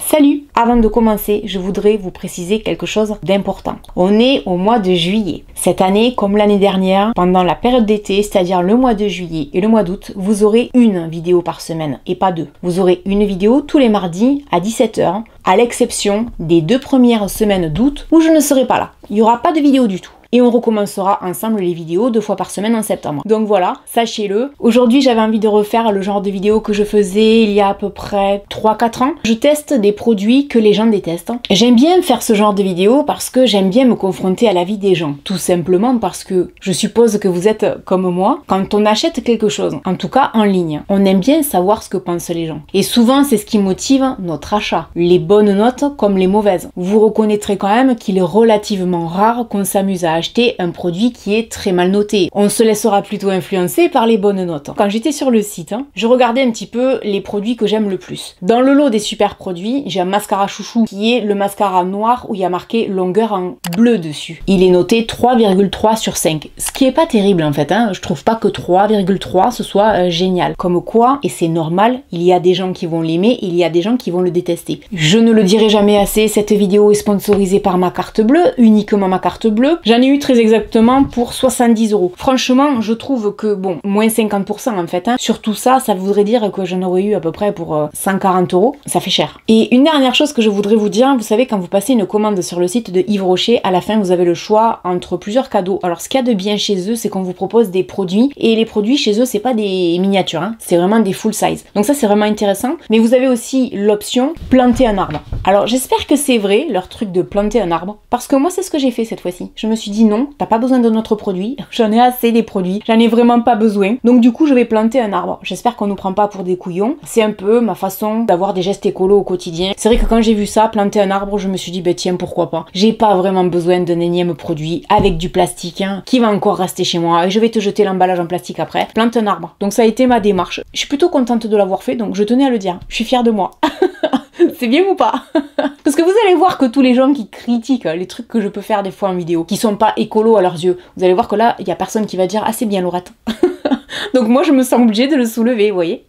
Salut! Avant de commencer, je voudrais vous préciser quelque chose d'important. On est au mois de juillet. Cette année, comme l'année dernière, pendant la période d'été, c'est-à-dire le mois de juillet et le mois d'août, vous aurez une vidéo par semaine et pas deux. Vous aurez une vidéo tous les mardis à 17 h, à l'exception des 2 premières semaines d'août où je ne serai pas là. Il n'y aura pas de vidéo du tout. Et on recommencera ensemble les vidéos 2 fois par semaine en septembre. Donc voilà, sachez-le. Aujourd'hui, j'avais envie de refaire le genre de vidéo que je faisais il y a à peu près 3-4 ans. Je teste des produits que les gens détestent. J'aime bien faire ce genre de vidéo parce que j'aime bien me confronter à la vie des gens. Tout simplement parce que je suppose que vous êtes comme moi. Quand on achète quelque chose, en tout cas en ligne, on aime bien savoir ce que pensent les gens. Et souvent, c'est ce qui motive notre achat. Les bonnes notes comme les mauvaises. Vous reconnaîtrez quand même qu'il est relativement rare qu'on s'amuse à acheter un produit qui est très mal noté. On se laissera plutôt influencer par les bonnes notes. Quand j'étais sur le site, je regardais un petit peu les produits que j'aime le plus. Dans le lot des super produits, j'ai un mascara chouchou qui est le mascara noir où il y a marqué longueur en bleu dessus. Il est noté 3,3 sur 5. Ce qui est pas terrible en fait. Je trouve pas que 3,3 ce soit génial. Comme quoi, et c'est normal, il y a des gens qui vont l'aimer, il y a des gens qui vont le détester. Je ne le dirai jamais assez, cette vidéo est sponsorisée par ma carte bleue, uniquement ma carte bleue. J'en ai eu très exactement pour 70 €. Franchement, je trouve que, bon, moins 50% en fait, sur tout ça, ça voudrait dire que j'en aurais eu à peu près pour 140 €. Ça fait cher. Et une dernière chose que je voudrais vous dire, vous savez, quand vous passez une commande sur le site de Yves Rocher, à la fin, vous avez le choix entre plusieurs cadeaux. Alors, ce qu'il y a de bien chez eux, c'est qu'on vous propose des produits, et les produits chez eux, c'est pas des miniatures, c'est vraiment des full size. Donc ça, c'est vraiment intéressant. Mais vous avez aussi l'option planter un arbre. Alors, j'espère que c'est vrai, leur truc de planter un arbre, parce que moi, c'est ce que j'ai fait cette fois-ci. Je me suis dit non, t'as pas besoin de notre produit, j'en ai assez des produits, j'en ai vraiment pas besoin. Donc du coup, je vais planter un arbre. J'espère qu'on nous prend pas pour des couillons. C'est un peu ma façon d'avoir des gestes écolos au quotidien. C'est vrai que quand j'ai vu ça, planter un arbre, je me suis dit, bah tiens, pourquoi pas. J'ai pas vraiment besoin d'un énième produit avec du plastique qui va encore rester chez moi et je vais te jeter l'emballage en plastique après. Plante un arbre. Donc ça a été ma démarche. Je suis plutôt contente de l'avoir fait, donc je tenais à le dire. Je suis fière de moi. C'est bien ou pas? Parce que vous allez voir que tous les gens qui critiquent les trucs que je peux faire des fois en vidéo, qui sont pas écolos à leurs yeux, vous allez voir que là, il y a personne qui va dire « Ah, c'est bien Laurette ». Donc moi, je me sens obligée de le soulever, vous voyez.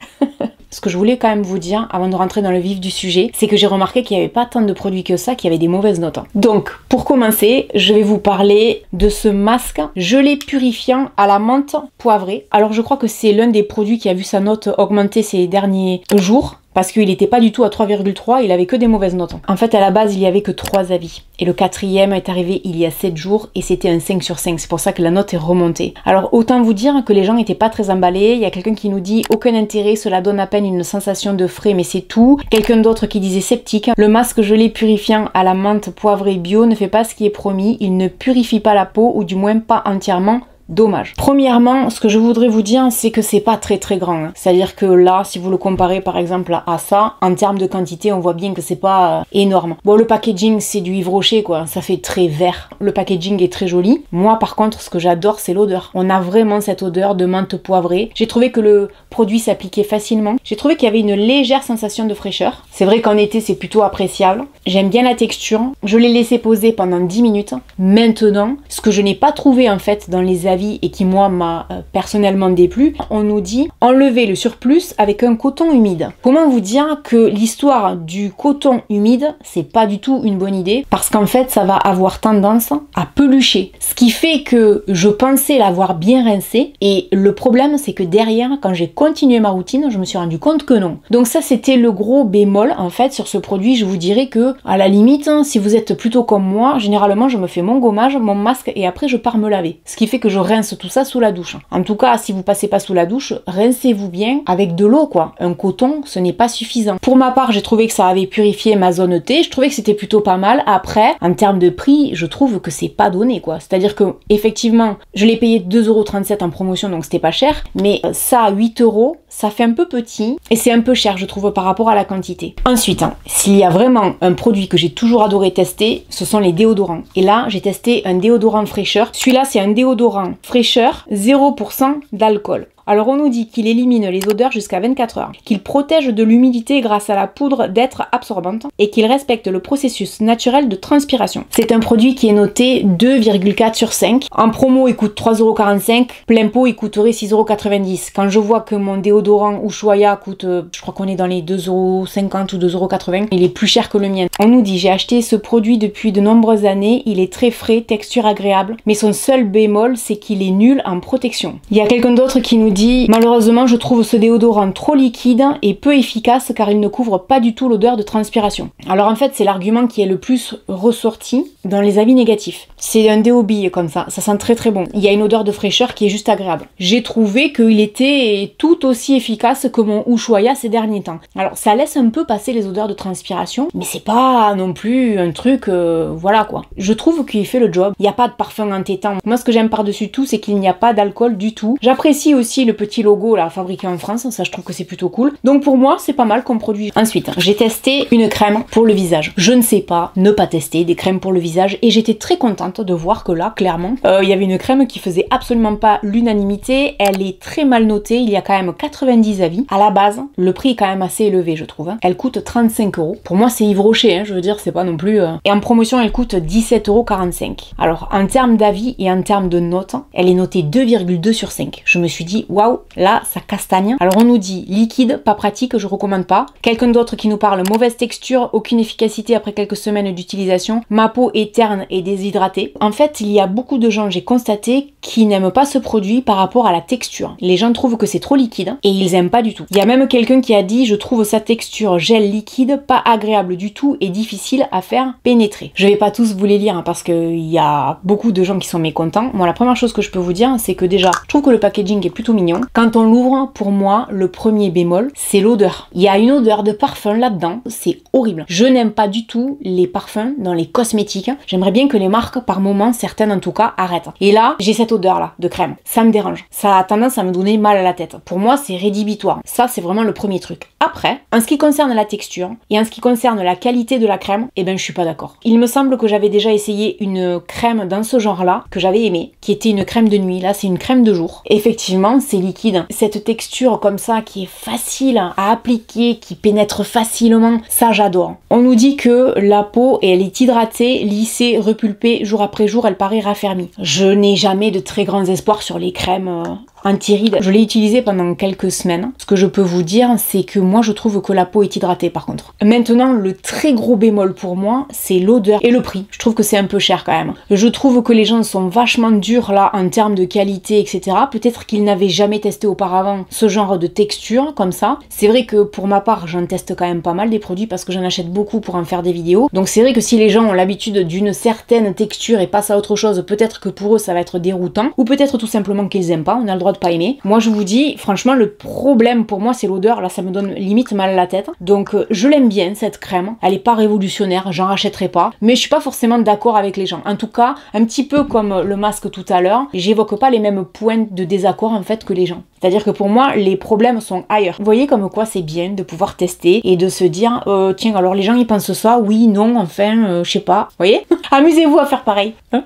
Ce que je voulais quand même vous dire, avant de rentrer dans le vif du sujet, c'est que j'ai remarqué qu'il n'y avait pas tant de produits que ça, qui avaient des mauvaises notes. Donc, pour commencer, je vais vous parler de ce masque gelé purifiant à la menthe poivrée. Alors, je crois que c'est l'un des produits qui a vu sa note augmenter ces derniers jours. Parce qu'il n'était pas du tout à 3,3, il avait que des mauvaises notes. En fait, à la base, il n'y avait que 3 avis. Et le 4e est arrivé il y a 7 jours et c'était un 5 sur 5. C'est pour ça que la note est remontée. Alors, autant vous dire que les gens n'étaient pas très emballés. Il y a quelqu'un qui nous dit « Aucun intérêt, cela donne à peine une sensation de frais, mais c'est tout ». Quelqu'un d'autre qui disait « Sceptique, le masque gelé purifiant à la menthe poivrée bio ne fait pas ce qui est promis. Il ne purifie pas la peau, ou du moins pas entièrement. Dommage. » Premièrement, ce que je voudrais vous dire, c'est que c'est pas très grand. C'est-à-dire que là, si vous le comparez par exemple à ça, en termes de quantité, on voit bien que c'est pas énorme. Bon, le packaging, c'est du Yves Rocher, quoi. Ça fait très vert. Le packaging est très joli. Moi, par contre, ce que j'adore, c'est l'odeur. On a vraiment cette odeur de menthe poivrée. J'ai trouvé que le produit s'appliquait facilement. J'ai trouvé qu'il y avait une légère sensation de fraîcheur. C'est vrai qu'en été, c'est plutôt appréciable. J'aime bien la texture. Je l'ai laissé poser pendant 10 minutes. Maintenant, ce que je n'ai pas trouvé en fait dans les avis et qui moi m'a personnellement déplu, on nous dit enlever le surplus avec un coton humide. Comment vous dire que l'histoire du coton humide, c'est pas du tout une bonne idée parce qu'en fait ça va avoir tendance à pelucher. Ce qui fait que je pensais l'avoir bien rincé et le problème c'est que derrière quand j'ai continué ma routine, je me suis rendu compte que non. Donc ça c'était le gros bémol en fait sur ce produit. Je vous dirais que à la limite, si vous êtes plutôt comme moi, généralement je me fais mon gommage, mon masque et après je pars me laver. Ce qui fait que je rince tout ça sous la douche. En tout cas, si vous passez pas sous la douche, rincez-vous bien avec de l'eau quoi. Un coton, ce n'est pas suffisant. Pour ma part, j'ai trouvé que ça avait purifié ma zone T, je trouvais que c'était plutôt pas mal. Après, en termes de prix, je trouve que c'est pas donné quoi. C'est-à-dire que effectivement, je l'ai payé 2,37 € en promotion donc c'était pas cher, mais ça à 8 €, ça fait un peu petit et c'est un peu cher je trouve par rapport à la quantité. Ensuite, s'il y a vraiment un produit que j'ai toujours adoré tester, ce sont les déodorants. Et là, j'ai testé un déodorant fraîcheur. Celui-là, c'est un déodorant fraîcheur, 0% d'alcool. Alors on nous dit qu'il élimine les odeurs jusqu'à 24 heures, qu'il protège de l'humidité grâce à la poudre d'être absorbante et qu'il respecte le processus naturel de transpiration. C'est un produit qui est noté 2,4 sur 5. En promo, il coûte 3,45 €. Plein pot, il coûterait 6,90 €. Quand je vois que mon déodorant Ushuaïa coûte, je crois qu'on est dans les 2,50 € ou 2,80 €, il est plus cher que le mien. On nous dit, j'ai acheté ce produit depuis de nombreuses années, il est très frais, texture agréable, mais son seul bémol, c'est qu'il est nul en protection. Il y a quelqu'un d'autre qui nous dit, malheureusement, je trouve ce déodorant trop liquide et peu efficace car il ne couvre pas du tout l'odeur de transpiration. Alors en fait, c'est l'argument qui est le plus ressorti dans les avis négatifs. C'est un déo bille comme ça sent très très bon. Il y a une odeur de fraîcheur qui est juste agréable. J'ai trouvé qu'il était tout aussi efficace que mon Ushuaïa ces derniers temps. Alors ça laisse un peu passer les odeurs de transpiration, mais c'est pas non plus un truc, voilà quoi. Je trouve qu'il fait le job. Il n'y a pas de parfum entêtant. Moi ce que j'aime par-dessus tout, c'est qu'il n'y a pas d'alcool du tout. J'apprécie aussi le petit logo là, fabriqué en France, ça je trouve que c'est plutôt cool. Donc pour moi, c'est pas mal comme produit. Ensuite, j'ai testé une crème pour le visage. Je ne sais pas ne pas tester des crèmes pour le visage et j'étais très contente de voir que là, clairement, il y avait une crème qui faisait absolument pas l'unanimité. Elle est très mal notée, il y a quand même 90 avis. À la base, le prix est quand même assez élevé, je trouve. Elle coûte 35 €. Pour moi, c'est Yves Rocher, je veux dire, c'est pas non plus... Et en promotion, elle coûte 17,45 €. Alors, en termes d'avis et en termes de notes, elle est notée 2,2 sur 5. Je me suis dit, waouh, là, ça castagne. Alors, on nous dit liquide, pas pratique, je recommande pas. Quelqu'un d'autre qui nous parle mauvaise texture, aucune efficacité après quelques semaines d'utilisation. Ma peau est terne et déshydratée. En fait, il y a beaucoup de gens, j'ai constaté, qui n'aiment pas ce produit par rapport à la texture. Les gens trouvent que c'est trop liquide et ils aiment pas du tout. Il y a même quelqu'un qui a dit, je trouve sa texture gel liquide pas agréable du tout et difficile à faire pénétrer. Je vais pas tous vous les lire parce qu'il y a beaucoup de gens qui sont mécontents. Moi, la première chose que je peux vous dire, c'est que déjà, je trouve que le packaging est plutôt mignon. Quand on l'ouvre, pour moi, le premier bémol, c'est l'odeur. Il y a une odeur de parfum là-dedans, c'est horrible. Je n'aime pas du tout les parfums dans les cosmétiques. J'aimerais bien que les marques, par moment, certaines en tout cas, arrêtent. Et là, j'ai cette odeur-là de crème. Ça me dérange. Ça a tendance à me donner mal à la tête. Pour moi, c'est rédhibitoire. Ça, c'est vraiment le premier truc. Après, en ce qui concerne la texture et en ce qui concerne la qualité de la crème, eh ben, je suis pas d'accord. Il me semble que j'avais déjà essayé une crème dans ce genre-là, que j'avais aimé, qui était une crème de nuit. Là, c'est une crème de jour. Effectivement, c'est liquide. Cette texture comme ça, qui est facile à appliquer, qui pénètre facilement, ça, j'adore. On nous dit que la peau, elle est hydratée, lissée, repulpée, jour après jour, elle paraît raffermie. Je n'ai jamais de très grands espoirs sur les crèmes anti-rides. Je l'ai utilisé pendant quelques semaines. Ce que je peux vous dire, c'est que moi, je trouve que la peau est hydratée par contre. Maintenant, le très gros bémol pour moi, c'est l'odeur et le prix. Je trouve que c'est un peu cher quand même. Je trouve que les gens sont vachement durs là en termes de qualité, etc. Peut-être qu'ils n'avaient jamais testé auparavant ce genre de texture comme ça. C'est vrai que pour ma part, j'en teste quand même pas mal des produits parce que j'en achète beaucoup pour en faire des vidéos. Donc c'est vrai que si les gens ont l'habitude d'une certaine texture et passent à autre chose, peut-être que pour eux ça va être déroutant ou peut-être tout simplement qu'ils aiment pas. On a le droit de pas aimer. Moi je vous dis, franchement le problème pour moi c'est l'odeur, là ça me donne limite mal à la tête. Donc je l'aime bien cette crème, elle est pas révolutionnaire, j'en rachèterai pas, mais je suis pas forcément d'accord avec les gens. En tout cas, un petit peu comme le masque tout à l'heure, j'évoque pas les mêmes points de désaccord en fait que les gens. C'est-à-dire que pour moi, les problèmes sont ailleurs. Vous voyez comme quoi c'est bien de pouvoir tester et de se dire tiens, alors les gens ils pensent ça, oui, non, enfin, je sais pas. Vous voyez? Amusez-vous à faire pareil. Hein.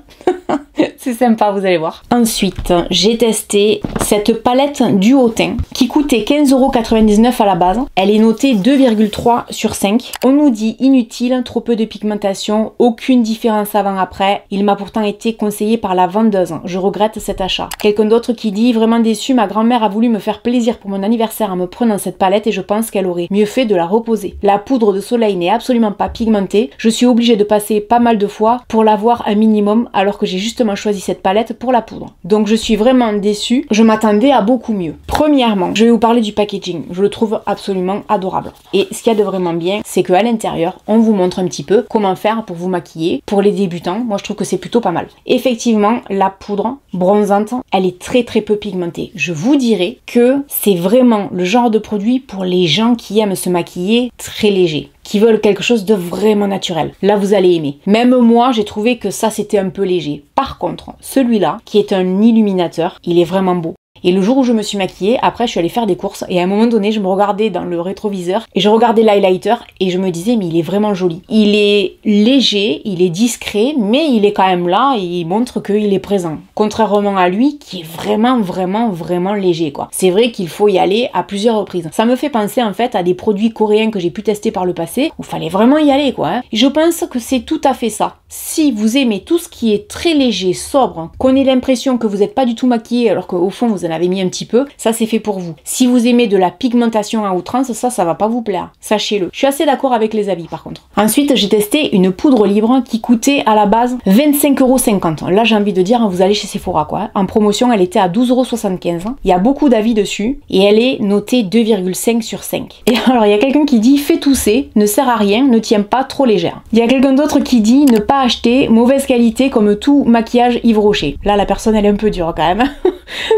C'est sympa, vous allez voir. Ensuite, j'ai testé cette palette du haut teint qui coûtait 15,99 € à la base. Elle est notée 2,3 sur 5. On nous dit inutile, trop peu de pigmentation, aucune différence avant-après. Il m'a pourtant été conseillé par la vendeuse. Je regrette cet achat. Quelqu'un d'autre qui dit vraiment déçu, ma grand-mère a voulu me faire plaisir pour mon anniversaire en me prenant cette palette et je pense qu'elle aurait mieux fait de la reposer. La poudre de soleil n'est absolument pas pigmentée. Je suis obligée de passer pas mal de fois pour l'avoir un minimum alors que j'ai justement choisi cette palette pour la poudre. Donc je suis vraiment déçue. Je m'attendais à beaucoup mieux. Premièrement, je vais vous parler du packaging. Je le trouve absolument adorable. Et ce qu'il y a de vraiment bien, c'est qu'à l'intérieur, on vous montre un petit peu comment faire pour vous maquiller. Pour les débutants, moi je trouve que c'est plutôt pas mal. Effectivement, la poudre bronzante, elle est très peu pigmentée. Je vous dirais que c'est vraiment le genre de produit pour les gens qui aiment se maquiller très léger, qui veulent quelque chose de vraiment naturel. Là, vous allez aimer. Même moi, j'ai trouvé que ça, c'était un peu léger. Par contre, celui-là, qui est un illuminateur, il est vraiment beau. Et le jour où je me suis maquillée, après je suis allée faire des courses et à un moment donné je me regardais dans le rétroviseur et je regardais l'highlighter et je me disais mais il est vraiment joli. Il est léger, il est discret, mais il est quand même là et il montre qu'il est présent. Contrairement à lui qui est vraiment léger quoi. C'est vrai qu'il faut y aller à plusieurs reprises. Ça me fait penser en fait à des produits coréens que j'ai pu tester par le passé où il fallait vraiment y aller quoi. Hein. Je pense que c'est tout à fait ça. Si vous aimez tout ce qui est très léger, sobre, qu'on ait l'impression que vous n'êtes pas du tout maquillé alors qu'au fond vous en avez mis un petit peu, ça c'est fait pour vous. Si vous aimez de la pigmentation à outrance, ça va pas vous plaire. Sachez-le. Je suis assez d'accord avec les habits par contre. Ensuite, j'ai testé une poudre libre qui coûtait à la base 25,50 €. Là, j'ai envie de dire, vous allez chez Sephora quoi. En promotion, elle était à 12,75 €. Il y a beaucoup d'avis dessus et elle est notée 2,5 sur 5. Et alors, il y a quelqu'un qui dit fait tousser, ne sert à rien, ne tient pas, trop légère. Il y a quelqu'un d'autre qui dit ne pas acheter, mauvaise qualité comme tout maquillage Yves Rocher. Là, la personne, elle est un peu dure quand même.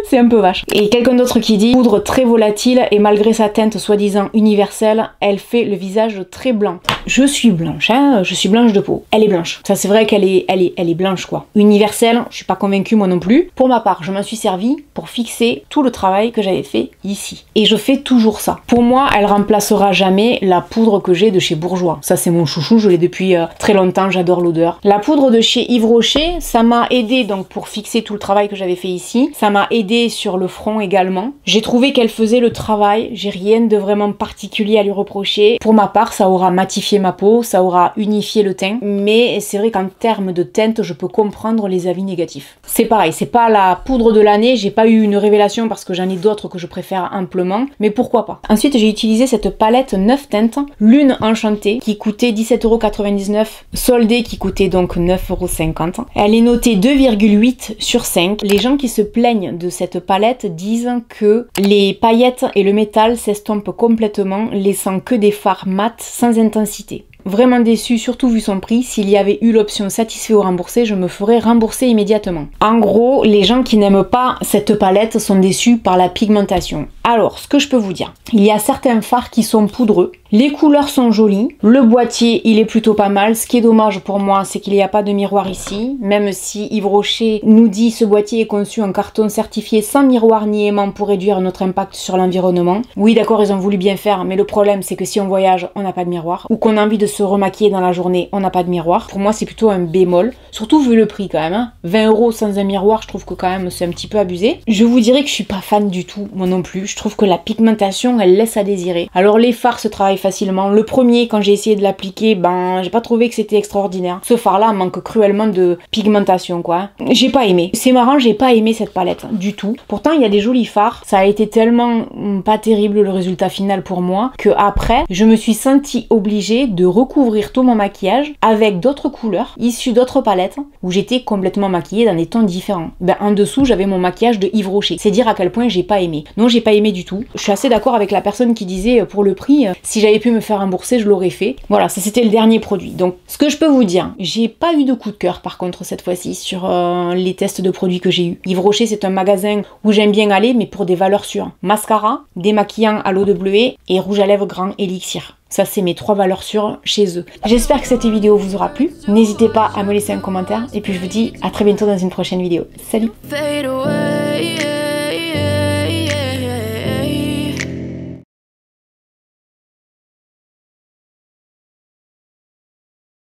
C'est un peu vache. Et quelqu'un d'autre qui dit poudre très volatile et malgré sa teinte soi-disant universelle, elle fait le visage très blanc. Je suis blanche, hein, je suis blanche de peau. Elle est blanche. Ça c'est vrai qu'elle est blanche quoi. Universelle, je suis pas convaincue moi non plus. Pour ma part, je m'en suis servie pour fixer tout le travail que j'avais fait ici. Et je fais toujours ça. Pour moi, elle remplacera jamais la poudre que j'ai de chez Bourjois. Ça c'est mon chouchou, je l'ai depuis très longtemps, j'adore l'odeur. La poudre de chez Yves Rocher, ça m'a aidé donc pour fixer tout le travail que j'avais fait ici. Ça m'a aidé sur le front également. J'ai trouvé qu'elle faisait le travail, j'ai rien de vraiment particulier à lui reprocher. Pour ma part, ça aura matifié ma peau, ça aura unifié le teint, mais c'est vrai qu'en termes de teinte, je peux comprendre les avis négatifs. C'est pareil, c'est pas la poudre de l'année, j'ai pas eu une révélation parce que j'en ai d'autres que je préfère amplement, mais pourquoi pas. Ensuite, j'ai utilisé cette palette 9 teintes, Lune Enchantée, qui coûtait 17,99 €, soldée qui coûtait donc 9,50 €. Elle est notée 2,8 sur 5. Les gens qui se plaignent de cette palette disent que les paillettes et le métal s'estompent complètement, laissant que des fards mat sans intensité. Vraiment déçu, surtout vu son prix. S'il y avait eu l'option satisfait ou remboursé, je me ferais rembourser immédiatement. En gros, les gens qui n'aiment pas cette palette sont déçus par la pigmentation. Alors, ce que je peux vous dire, il y a certains fards qui sont poudreux. Les couleurs sont jolies. Le boîtier, il est plutôt pas mal. Ce qui est dommage pour moi, c'est qu'il n'y a pas de miroir ici. Même si Yves Rocher nous dit ce boîtier est conçu en carton certifié sans miroir ni aimant pour réduire notre impact sur l'environnement. Oui, d'accord, ils ont voulu bien faire, mais le problème, c'est que si on voyage, on n'a pas de miroir. Ou qu'on a envie de se remaquiller dans la journée, on n'a pas de miroir. Pour moi, c'est plutôt un bémol. Surtout vu le prix quand même. Hein. 20 € sans un miroir, je trouve que quand même c'est un petit peu abusé. Je vous dirais que je suis pas fan du tout, moi non plus. Je trouve que la pigmentation, elle laisse à désirer. Alors les fards se travaillent facilement. Le premier, quand j'ai essayé de l'appliquer, j'ai pas trouvé que c'était extraordinaire. Ce fard-là manque cruellement de pigmentation, quoi. J'ai pas aimé. C'est marrant, j'ai pas aimé cette palette du tout. Pourtant, il y a des jolis fards. Ça a été tellement pas terrible le résultat final pour moi que après, je me suis sentie obligée de recouvrir tout mon maquillage avec d'autres couleurs issues d'autres palettes où j'étais complètement maquillée dans des tons différents. En dessous, j'avais mon maquillage de Yves Rocher. C'est dire à quel point j'ai pas aimé. Non, j'ai pas aimé du tout. Je suis assez d'accord avec la personne qui disait pour le prix, si j'avais pu me faire rembourser, je l'aurais fait. Voilà, ça c'était le dernier produit. Donc, ce que je peux vous dire, j'ai pas eu de coup de cœur par contre cette fois-ci sur les tests de produits que j'ai eu. Yves Rocher, c'est un magasin où j'aime bien aller, mais pour des valeurs sûres. Mascara, démaquillant à l'eau de bleuet et rouge à lèvres grand élixir. Ça, c'est mes 3 valeurs sûres chez eux. J'espère que cette vidéo vous aura plu. N'hésitez pas à me laisser un commentaire. Et puis, je vous dis à très bientôt dans une prochaine vidéo. Salut!